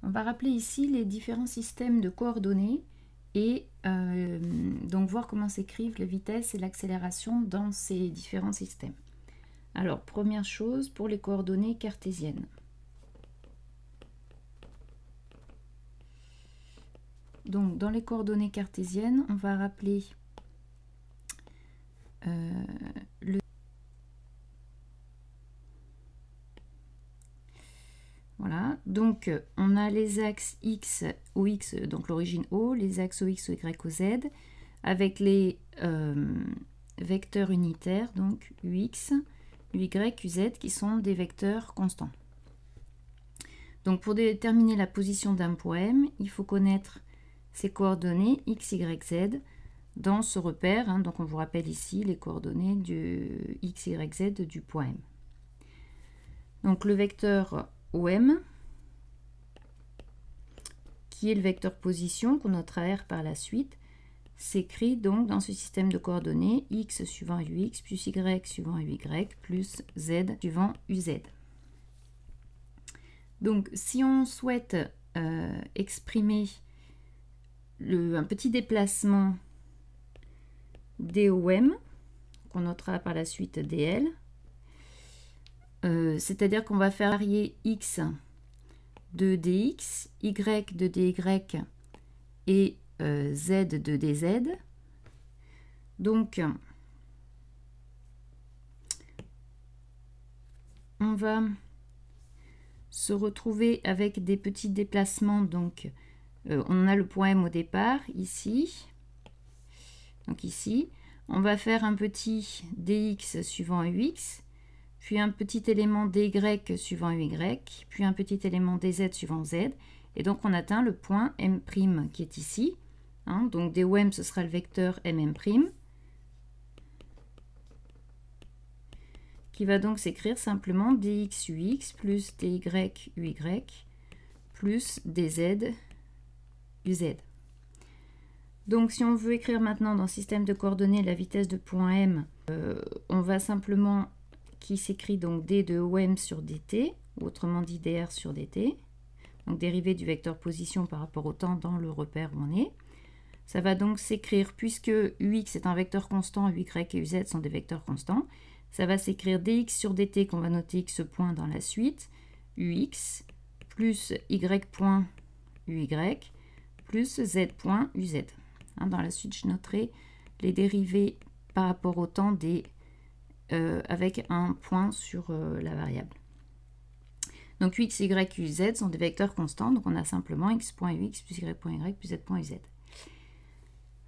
On va rappeler ici les différents systèmes de coordonnées et donc voir comment s'écrivent la vitesse et l'accélération dans ces différents systèmes. Alors, première chose, pour les coordonnées cartésiennes. Donc, dans les coordonnées cartésiennes, on va rappeler Voilà, donc on a les axes X, OX, donc l'origine O, les axes OX, OY, OZ, avec les vecteurs unitaires, donc UX, UY, UZ, qui sont des vecteurs constants. Donc pour déterminer la position d'un point M, il faut connaître ses coordonnées X, Y, Z dans ce repère. Hein, donc on vous rappelle ici les coordonnées du X, Y, Z du point M. Donc le vecteur OM, qui est le vecteur position qu'on notera R par la suite, s'écrit donc dans ce système de coordonnées X suivant UX plus Y suivant UY plus Z suivant UZ. Donc si on souhaite exprimer un petit déplacement DOM, qu'on notera par la suite DL, c'est-à-dire qu'on va faire varier X de DX, Y de DY et Z de DZ. Donc, on va se retrouver avec des petits déplacements. Donc, on a le point M au départ, ici. Donc ici, on va faire un petit DX suivant UX, puis un petit élément dy suivant uy, puis un petit élément dz suivant z, et donc on atteint le point M' qui est ici. Hein, donc DOM, ce sera le vecteur MM', qui va donc s'écrire simplement dx ux plus dy uy plus dz uz. Donc si on veut écrire maintenant dans le système de coordonnées la vitesse de point M, on va simplement qui s'écrit donc d de OM sur dt, ou autrement dit dr sur dt, donc dérivé du vecteur position par rapport au temps dans le repère où on est. Ça va donc s'écrire, puisque ux est un vecteur constant, uy et uz sont des vecteurs constants, ça va s'écrire dx sur dt qu'on va noter x point dans la suite, ux plus y point uy plus z point uz. Hein, dans la suite, je noterai les dérivés par rapport au temps des avec un point sur la variable. Donc x, y, uz sont des vecteurs constants, donc on a simplement x.ux plus y.y plus z.uz.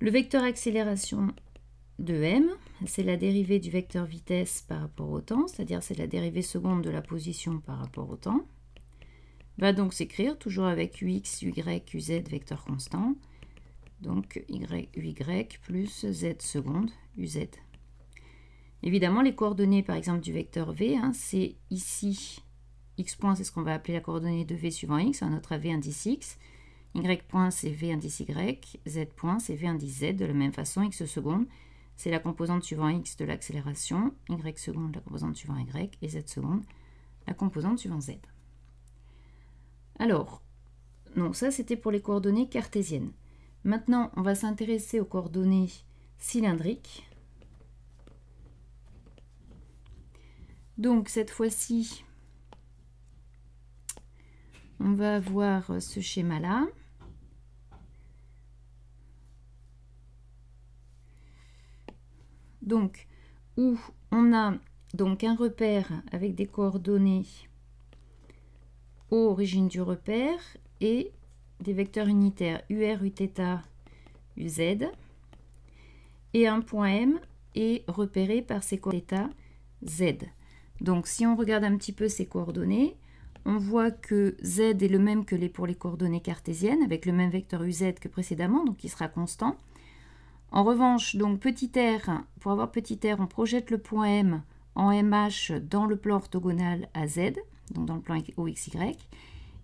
Le vecteur accélération de m, c'est la dérivée du vecteur vitesse par rapport au temps, c'est-à-dire c'est la dérivée seconde de la position par rapport au temps, va donc s'écrire toujours avec ux, y, uz vecteur constant, donc y, uy plus z seconde uz. Évidemment, les coordonnées, par exemple, du vecteur v, hein, c'est ici, x point, c'est ce qu'on va appeler la coordonnée de v suivant x, un autre v indice x, y point, c'est v indice y, z point, c'est v indice z, de la même façon, x seconde, c'est la composante suivant x de l'accélération, y seconde, la composante suivant y, et z seconde, la composante suivant z. Alors, non, ça c'était pour les coordonnées cartésiennes. Maintenant, on va s'intéresser aux coordonnées cylindriques. Donc cette fois-ci, on va avoir ce schéma-là. Donc, où on a donc un repère avec des coordonnées aux origines du repère et des vecteurs unitaires UR, Uθ, UZ, et un point M est repéré par ces coordonnées θ, Z. Donc si on regarde un petit peu ces coordonnées, on voit que Z est le même que pour les coordonnées cartésiennes, avec le même vecteur UZ que précédemment, donc qui sera constant. En revanche, donc petit r, pour avoir petit r, on projette le point M en MH dans le plan orthogonal à Z, donc dans le plan OXY.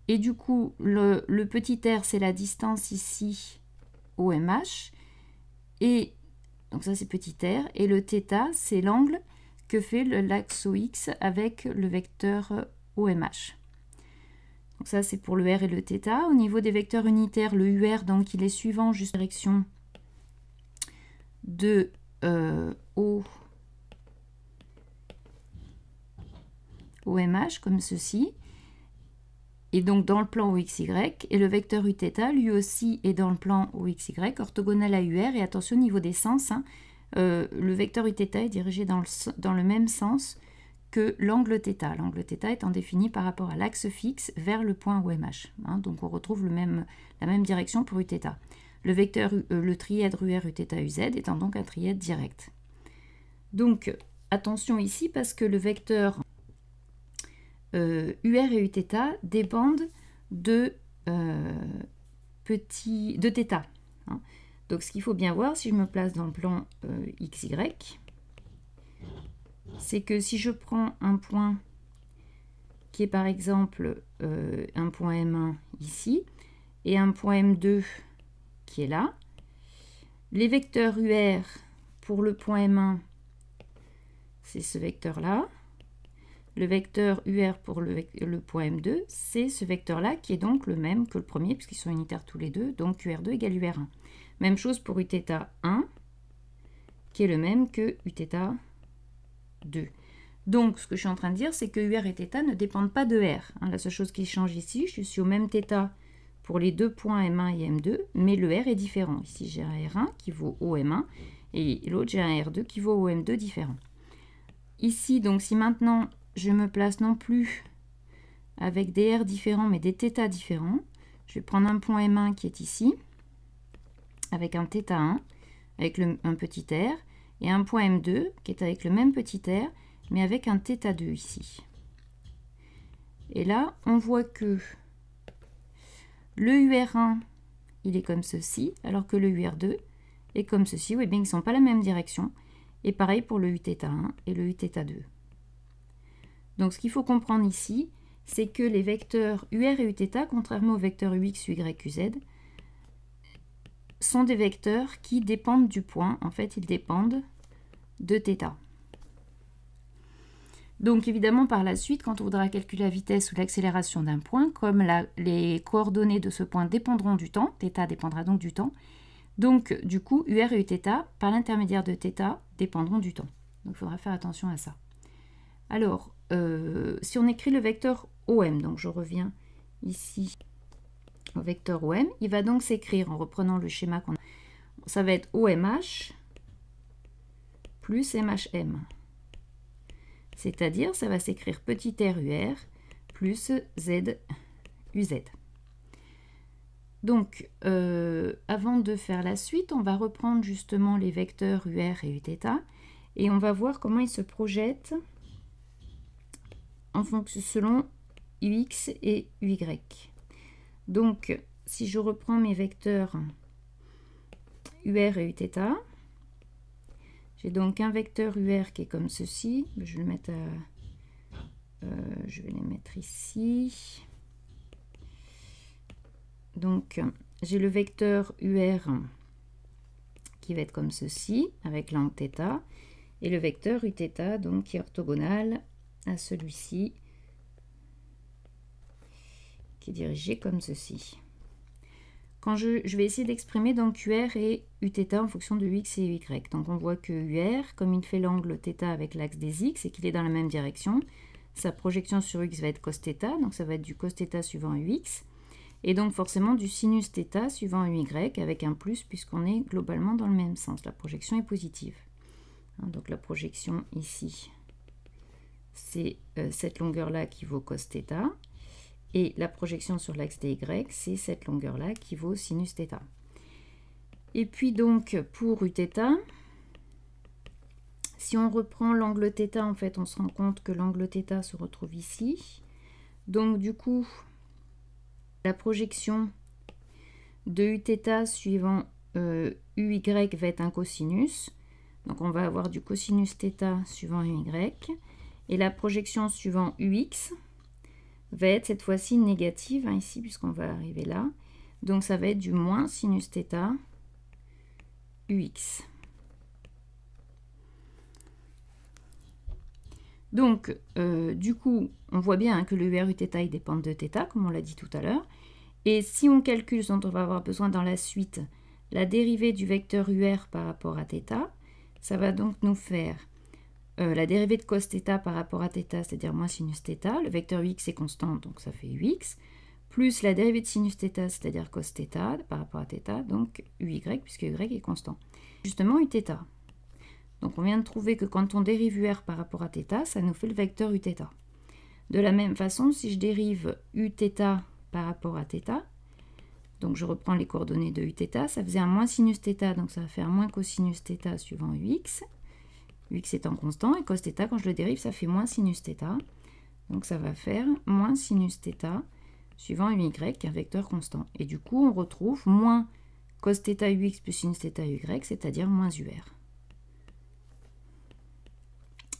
Et du coup, le petit r, c'est la distance ici au MH. Et donc ça, c'est petit r. Et le θ, c'est l'angle que fait l'axe OX avec le vecteur OMH. Donc ça, c'est pour le R et le θ. Au niveau des vecteurs unitaires, le UR, donc il est suivant juste direction de OMH, comme ceci. Et donc dans le plan OXY, et le vecteur Uθ, lui aussi, est dans le plan OXY, orthogonal à UR, et attention au niveau des sens, hein, le vecteur Uθ est dirigé dans le même sens que l'angle θ. L'angle θ étant défini par rapport à l'axe fixe vers le point OMH. Hein, donc on retrouve la même direction pour Uθ. Le vecteur, le trièdre UR, Uθ, UZ étant donc un trièdre direct. Donc attention ici parce que le vecteur UR et Uθ dépendent de θ. Hein. Donc ce qu'il faut bien voir, si je me place dans le plan XY, c'est que si je prends un point qui est par exemple un point M1 ici, et un point M2 qui est là, les vecteurs UR pour le point M1, c'est ce vecteur-là. Le vecteur UR pour le point M2, c'est ce vecteur-là qui est donc le même que le premier, puisqu'ils sont unitaires tous les deux, donc UR2 égale UR1. Même chose pour Uθ1, qui est le même que Uθ2. Donc, ce que je suis en train de dire, c'est que UR et θ ne dépendent pas de R. Hein, la seule chose qui change ici, je suis au même θ pour les deux points M1 et M2, mais le R est différent. Ici, j'ai un R1 qui vaut OM1, et l'autre, j'ai un R2 qui vaut OM2 différent. Ici, donc, si maintenant, je me place non plus avec des R différents, mais des θ différents, je vais prendre un point M1 qui est ici, avec un θ1, avec un petit r, et un point M2 qui est avec le même petit r, mais avec un θ2 ici. Et là, on voit que le UR1, il est comme ceci, alors que le UR2 est comme ceci. Oui, bien, ils ne sont pas la même direction. Et pareil pour le Uθ1 et le Uθ2. Donc, ce qu'il faut comprendre ici, c'est que les vecteurs UR et Uθ, contrairement aux vecteurs UX, UY, UZ, sont des vecteurs qui dépendent du point. En fait, ils dépendent de θ. Donc évidemment, par la suite, quand on voudra calculer la vitesse ou l'accélération d'un point, comme les coordonnées de ce point dépendront du temps, θ dépendra donc du temps, donc du coup, UR et Uθ, par l'intermédiaire de θ, dépendront du temps. Donc il faudra faire attention à ça. Alors, si on écrit le vecteur OM, donc je reviens ici au vecteur OM, il va donc s'écrire en reprenant le schéma qu'on a. Ça va être OMH plus MHM. C'est-à-dire, ça va s'écrire petit RUR plus ZUZ. Donc, avant de faire la suite, on va reprendre justement les vecteurs UR et Uθ et on va voir comment ils se projettent en fonction selon UX et UY. Donc, si je reprends mes vecteurs UR et Uθ, j'ai donc un vecteur UR qui est comme ceci. Je vais le mettre je vais les mettre ici. Donc, j'ai le vecteur UR qui va être comme ceci, avec l'angle θ, et le vecteur Uθ, donc, qui est orthogonal à celui-ci, qui est dirigé comme ceci. Quand je vais essayer d'exprimer donc UR et Uθ en fonction de X et Y. Donc on voit que UR, comme il fait l'angle θ avec l'axe des X et qu'il est dans la même direction, sa projection sur X va être cos θ, donc ça va être du cos θ suivant UX, et donc forcément du sinus θ suivant UY avec un plus puisqu'on est globalement dans le même sens. La projection est positive. Donc la projection ici, c'est cette longueur-là qui vaut cos θ. Et la projection sur l'axe des Y, c'est cette longueur-là qui vaut sinus θ. Et puis donc, pour Uθ, si on reprend l'angle θ, en fait, on se rend compte que l'angle θ se retrouve ici. Donc, du coup, la projection de Uθ suivant UY va être un cosinus. Donc, on va avoir du cosinus θ suivant UY. Et la projection suivant UX va être cette fois-ci négative, hein, ici, puisqu'on va arriver là. Donc, ça va être du moins sinus θ UX. Donc, du coup, on voit bien hein, que le UR Uθ il dépend de θ, comme on l'a dit tout à l'heure. Et si on calcule ce dont on va avoir besoin dans la suite, la dérivée du vecteur UR par rapport à θ, ça va donc nous faire la dérivée de cos θ par rapport à θ, c'est-à-dire moins sinus θ. Le vecteur ux est constant, donc ça fait ux. Plus la dérivée de sinus θ, c'est-à-dire cos θ par rapport à θ, donc uy, puisque y est constant. Justement, uθ. Donc on vient de trouver que quand on dérive UR par rapport à θ, ça nous fait le vecteur uθ. De la même façon, si je dérive uθ par rapport à θ, donc je reprends les coordonnées de uθ, ça faisait un moins sinus θ, donc ça va faire moins cosinus θ suivant ux. Ux étant constant, et cos θ, quand je le dérive, ça fait moins sinus θ. Donc ça va faire moins sinus θ suivant uy, un vecteur constant. Et du coup, on retrouve moins cos θ ux plus sinus θ uy, c'est-à-dire moins UR.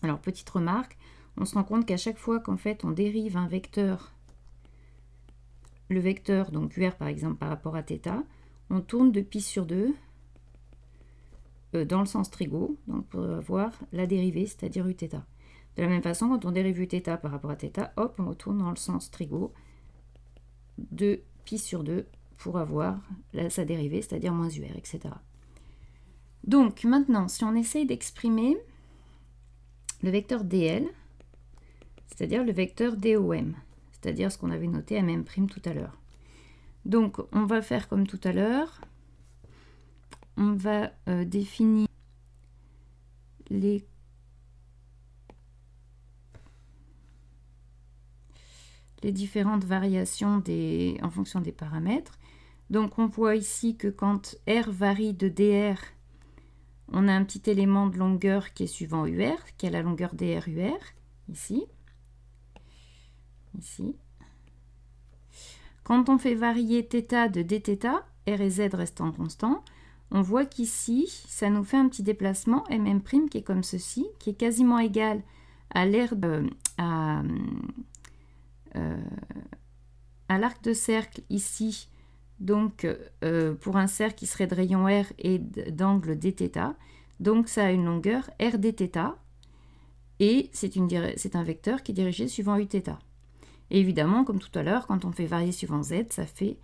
Alors, petite remarque, on se rend compte qu'à chaque fois qu'en fait on dérive un vecteur, le vecteur, donc UR par exemple par rapport à θ, on tourne de pi sur 2 dans le sens trigo, donc pour avoir la dérivée, c'est-à-dire uθ. De la même façon, quand on dérive uθ par rapport à θ, hop, on retourne dans le sens trigo de pi sur 2 pour avoir sa dérivée, c'est-à-dire moins UR, etc. Donc maintenant, si on essaye d'exprimer le vecteur dl, c'est-à-dire le vecteur DOM, c'est-à-dire ce qu'on avait noté à M' tout à l'heure. Donc, on va faire comme tout à l'heure. On va définir les différentes variations en fonction des paramètres. Donc, on voit ici que quand R varie de dr, on a un petit élément de longueur qui est suivant UR, qui a la longueur dr-UR, ici. Ici. Quand on fait varier θ de dθ, R et Z restant constants, on voit qu'ici, ça nous fait un petit déplacement M' qui est comme ceci, qui est quasiment égal à l'aire à l'arc de cercle ici, donc pour un cercle qui serait de rayon R et d'angle dθ. Donc ça a une longueur r dθ et c'est un vecteur qui est dirigé suivant uθ. Et évidemment, comme tout à l'heure, quand on fait varier suivant z, ça fait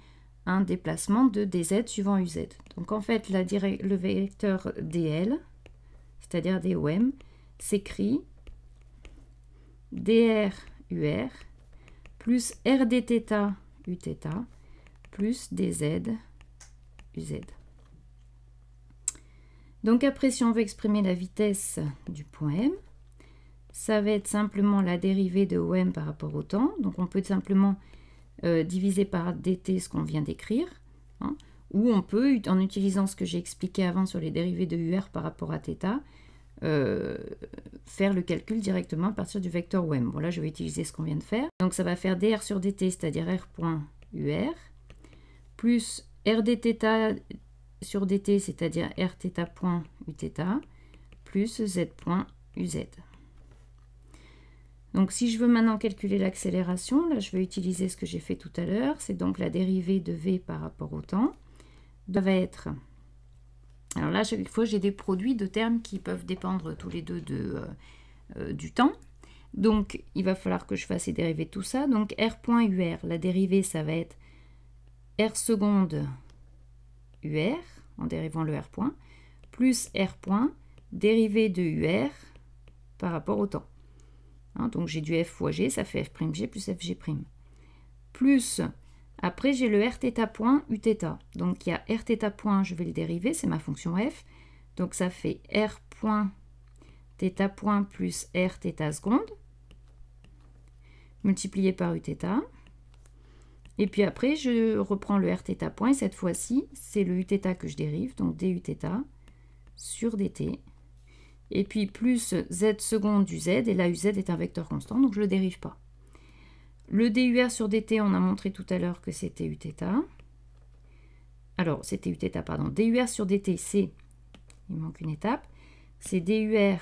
un déplacement de dz suivant uz. Donc en fait, le vecteur dl, c'est-à-dire DOM, s'écrit dr ur plus r dθ uθ plus dz uz. Donc après, si on veut exprimer la vitesse du point M, ça va être simplement la dérivée de OM par rapport au temps. Donc on peut simplement diviser par dt ce qu'on vient d'écrire. Hein, ou on peut, en utilisant ce que j'ai expliqué avant sur les dérivées de UR par rapport à θ, faire le calcul directement à partir du vecteur OM. Bon là, je vais utiliser ce qu'on vient de faire. Donc ça va faire dr sur dt, c'est-à-dire r point UR, plus r dθ sur dt, c'est-à-dire rθ point uθ, plus z point uz. Donc si je veux maintenant calculer l'accélération, là je vais utiliser ce que j'ai fait tout à l'heure, c'est donc la dérivée de v par rapport au temps. Ça va être... Alors là, chaque fois, j'ai des produits de termes qui peuvent dépendre tous les deux du temps. Donc il va falloir que je fasse les dérivées de tout ça. Donc r point ur, la dérivée, ça va être r seconde UR, en dérivant le R point, plus R point, dérivée de UR par rapport au temps. Hein, donc j'ai du F fois G, ça fait F'G plus FG'. Plus, après j'ai le Rθ point Uθ. Donc il y a Rθ point, je vais le dériver, c'est ma fonction F. Donc ça fait R point θ point plus Rθ seconde, multiplié par Uθ. Et puis après, je reprends le Rθ point, et cette fois-ci, c'est le Uθ que je dérive, donc duθ sur dt. Et puis plus z seconde du z, et là uz est un vecteur constant, donc je ne le dérive pas. Le dur sur dt, on a montré tout à l'heure que c'était Uθ. Alors, c'était Uθ, pardon. Dur sur dt, c'est, il manque une étape, c'est dur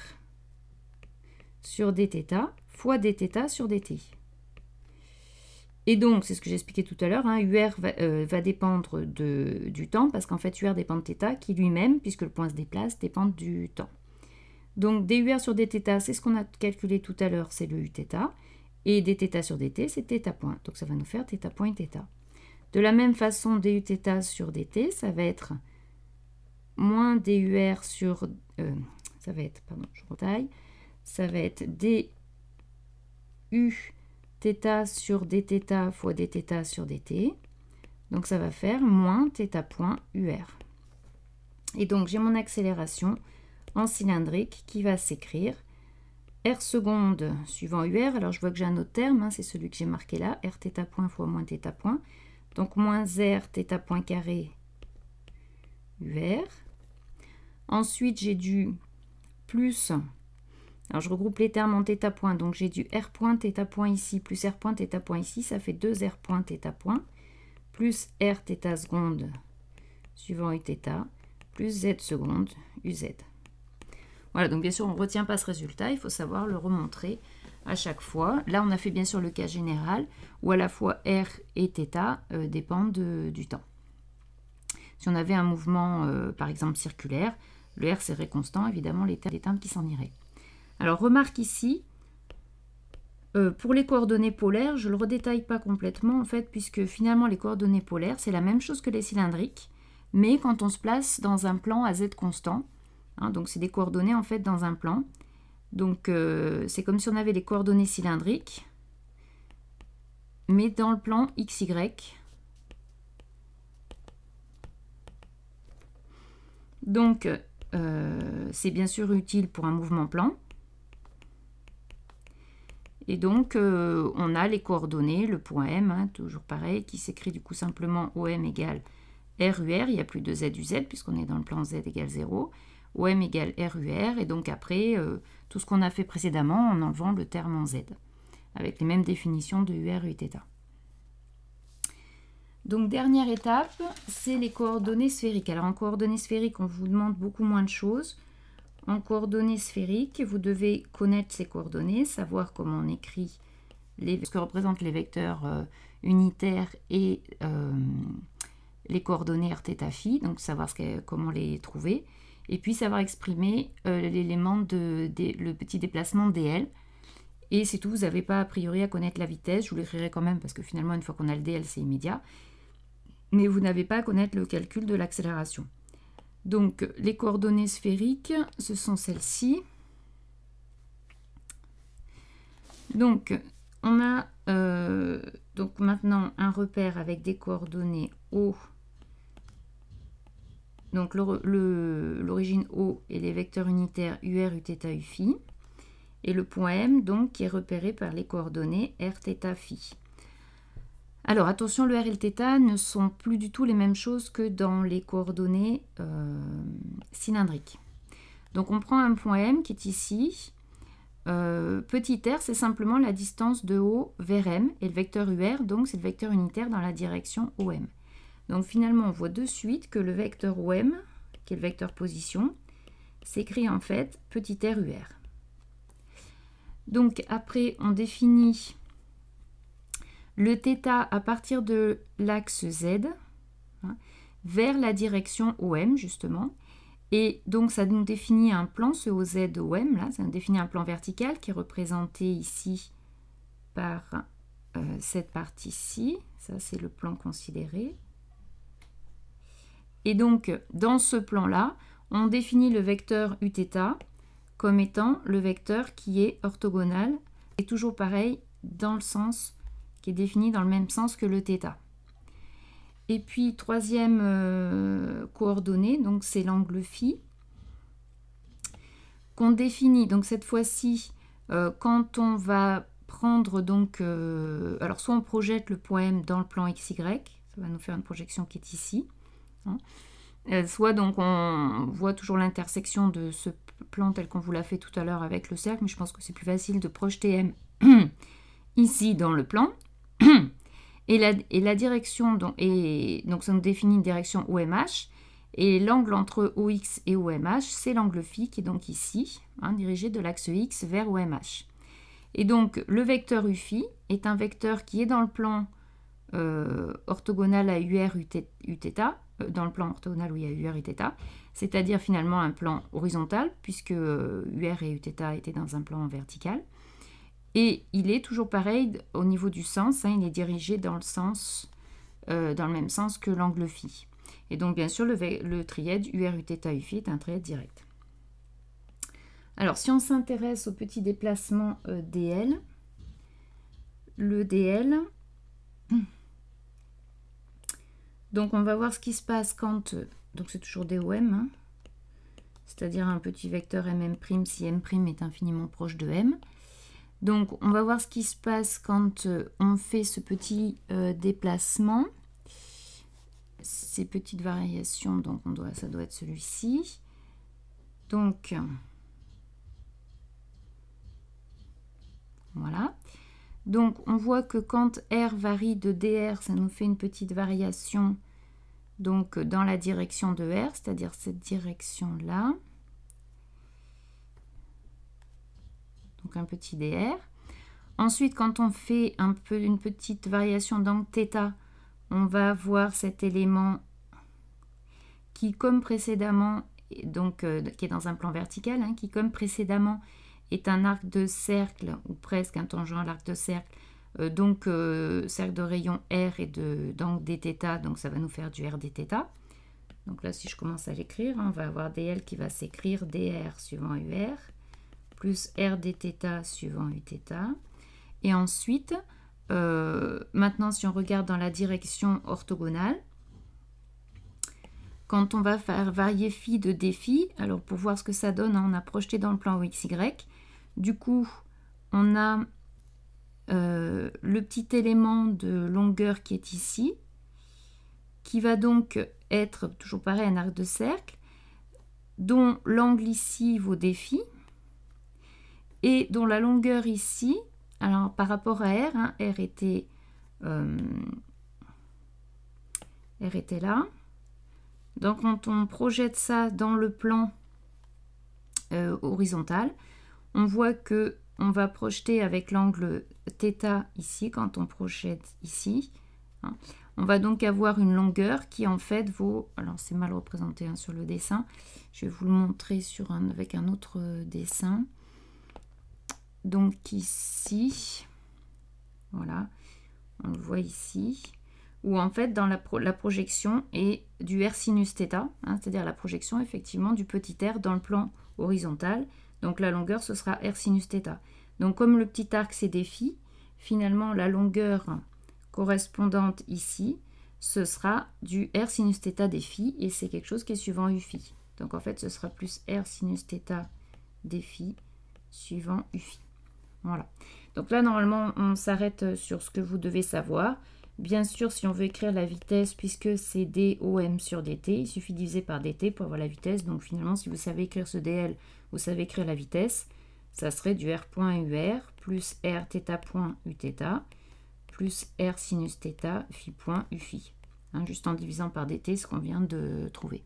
sur dθ fois dθ sur dt. Et donc, c'est ce que j'expliquais tout à l'heure, hein, UR va dépendre du temps, parce qu'en fait, UR dépend de θ, qui lui-même, puisque le point se déplace, dépend du temps. Donc DUR sur dθ, c'est ce qu'on a calculé tout à l'heure, c'est le Uθ. Et dθ sur dt, c'est θ point. Donc ça va nous faire θ point Uθ. De la même façon, duθ sur dt, ça va être moins DUR sur... ça va être, pardon, je retaille. Ça va être du θ sur dθ fois dθ sur dt. Donc ça va faire moins θ point UR. Et donc j'ai mon accélération en cylindrique qui va s'écrire R seconde suivant UR. Alors je vois que j'ai un autre terme, hein, c'est celui que j'ai marqué là, Rθ point fois moins θ point. Donc moins R θ point carré UR. Ensuite j'ai du plus, alors je regroupe les termes en θ point, donc j'ai du R point θ point ici, plus R point θ point ici, ça fait 2 R point θ point, plus R θ seconde suivant Uθ, plus Z seconde UZ. Voilà, donc bien sûr on ne retient pas ce résultat, il faut savoir le remontrer à chaque fois. Là on a fait bien sûr le cas général, où à la fois R et θ dépendent du temps. Si on avait un mouvement par exemple circulaire, le R serait constant, évidemment les termes qui s'en iraient. Alors remarque ici, pour les coordonnées polaires, je ne le redétaille pas complètement en fait, puisque finalement les coordonnées polaires, c'est la même chose que les cylindriques, mais quand on se place dans un plan à Z constant, hein, donc c'est des coordonnées en fait dans un plan, donc c'est comme si on avait les coordonnées cylindriques, mais dans le plan XY. Donc c'est bien sûr utile pour un mouvement plan. Et donc, on a les coordonnées, le point M, hein, toujours pareil, qui s'écrit du coup simplement OM égale RUR, il n'y a plus de ZUZ puisqu'on est dans le plan Z égale 0. OM égale RUR, et donc après, tout ce qu'on a fait précédemment en enlevant le terme en Z, avec les mêmes définitions de UR et Uθ. Donc, dernière étape, c'est les coordonnées sphériques. Alors, en coordonnées sphériques, on vous demande beaucoup moins de choses. En coordonnées sphériques, vous devez connaître ces coordonnées, savoir comment on écrit ce que représentent les vecteurs unitaires et les coordonnées Rθ phi, donc savoir comment les trouver, et puis savoir exprimer l'élément le petit déplacement dl. Et c'est tout, vous n'avez pas a priori à connaître la vitesse, je vous l'écrirai quand même parce que finalement une fois qu'on a le dl c'est immédiat, mais vous n'avez pas à connaître le calcul de l'accélération. Donc, les coordonnées sphériques, ce sont celles-ci. Donc, on a donc maintenant un repère avec des coordonnées O. Donc, l'origine O et les vecteurs unitaires UR, Uθ, Uφ. Et le point M, donc, qui est repéré par les coordonnées Rθ, phi. Alors attention, le R et le θ ne sont plus du tout les mêmes choses que dans les coordonnées cylindriques. Donc on prend un point M qui est ici. Petit r, c'est simplement la distance de O vers M. Et le vecteur UR, donc c'est le vecteur unitaire dans la direction OM. Donc finalement, on voit de suite que le vecteur OM, qui est le vecteur position, s'écrit en fait petit r UR. Donc après, on définit le θ à partir de l'axe Z, hein, vers la direction OM justement. Et donc ça nous définit un plan, ce OZ-OM, là, ça nous définit un plan vertical qui est représenté ici par cette partie-ci. Ça, c'est le plan considéré. Et donc, dans ce plan-là, on définit le vecteur Uθ comme étant le vecteur qui est orthogonal, et toujours pareil, dans le sens qui est défini dans le même sens que le θ. Et puis, troisième coordonnée, donc c'est l'angle phi, qu'on définit, donc cette fois-ci, quand on va prendre, donc, alors soit on projette le point M dans le plan XY, ça va nous faire une projection qui est ici, hein, soit donc on voit toujours l'intersection de ce plan tel qu'on vous l'a fait tout à l'heure avec le cercle, mais je pense que c'est plus facile de projeter M ici dans le plan. Et la direction, donc ça nous définit une direction OMH, et l'angle entre OX et OMH, c'est l'angle phi qui est donc ici, hein, dirigé de l'axe X vers OMH. Et donc le vecteur UφI est un vecteur qui est dans le plan orthogonal à UR Uθ, dans le plan orthogonal où il y a UR et θ, c'est-à-dire finalement un plan horizontal, puisque UR et Uθ étaient dans un plan vertical. Et il est toujours pareil au niveau du sens, hein, il est dirigé dans le même sens que l'angle phi. Et donc bien sûr le trièdre UR-Uθ UφI est un trièdre direct. Alors si on s'intéresse au petit déplacement dl, le dl, donc on va voir ce qui se passe quand, donc c'est toujours DOM, hein, c'est-à-dire un petit vecteur mm' si m' est infiniment proche de m. Donc on va voir ce qui se passe quand on fait ce petit déplacement, ces petites variations, donc ça doit être celui-ci. Donc voilà. Donc on voit que quand r varie de dr, ça nous fait une petite variation donc dans la direction de r, c'est-à-dire cette direction-là. Donc un petit dr. Ensuite, quand on fait une petite variation d'angle θ, on va avoir cet élément qui, comme précédemment, donc qui est dans un plan vertical, hein, qui comme précédemment est un arc de cercle, ou presque un tangent à l'arc de cercle, donc cercle de rayon R et d'angle dθ, donc ça va nous faire du R dθ. Donc là, si je commence à l'écrire, on va avoir dl qui va s'écrire dr suivant UR, plus R dθ suivant Uθ. Et ensuite, maintenant, si on regarde dans la direction orthogonale, quand on va faire varier phi de dφ, alors pour voir ce que ça donne, on a projeté dans le plan OXY. Du coup, on a le petit élément de longueur qui est ici, qui va donc être, toujours pareil, un arc de cercle, dont l'angle ici vaut dφ, et dont la longueur ici, alors par rapport à R, hein, R était là. Donc quand on projette ça dans le plan horizontal, on voit que on va projeter avec l'angle θ ici, quand on projette ici. Hein, on va donc avoir une longueur qui en fait vaut, alors c'est mal représenté hein, sur le dessin, je vais vous le montrer avec un autre dessin. Donc ici, voilà, on le voit ici, où en fait dans la projection est du R sinus θ, hein, c'est-à-dire la projection effectivement du petit r dans le plan horizontal. Donc la longueur ce sera R sinus θ. Donc comme le petit arc c'est dφ, finalement la longueur correspondante ici, ce sera du R sinus θ dφ, et c'est quelque chose qui est suivant UφI. Donc en fait ce sera plus R sinus θ dφ suivant UfI. Voilà. Donc là, normalement, on s'arrête sur ce que vous devez savoir. Bien sûr, si on veut écrire la vitesse, puisque c'est dOm sur dt, il suffit de diviser par dt pour avoir la vitesse. Donc finalement, si vous savez écrire ce dl, vous savez écrire la vitesse, ça serait du r.ur plus rθ.uθ plus r sinus θ phi.uφi. Hein, juste en divisant par dt, ce qu'on vient de trouver.